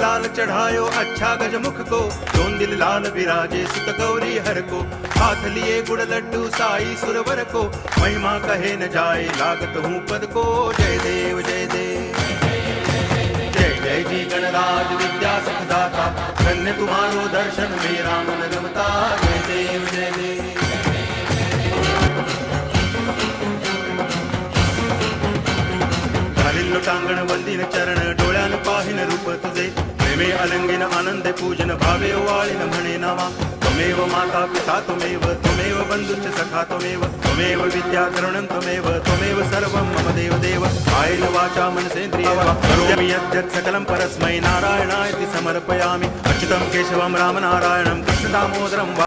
लाल चढ़ायो अच्छा गजमुख को, जोन दिल लाल विराजे सुत गौरी हर को। हाथ लिए गुड़ लड्डू साई सुरवर को, महिमा कहे न जाए लागत हूँ पद को। जय देव जय देव जय जय जी गणराज विद्या सुखदाता, धन्य तुम्हारो दर्शन मेरा मन रमता। जय देव जय देव लोटांगण वंदिन चरण, डोळ्यान पाहिन रूप तुझे। प्रेमे अलंगिन आनंद पूजन, भावे ओवाळीन म्हणे नावा। त्वमेव माता पिता त्वमेव, त्वमेव बंधुश्च सखा त्वमेव, त्वमेव विद्या तरुणं त्वमेव, त्वमेव सर्वं मम देव देव। कायेन वाचा मनसेन्द्रियेण वा करोमि यद्यत् सकलं परस्मै नारायणायति समर्पयामि। अच्युतं केशवं रामनारायणं कृष्ण दामोदरं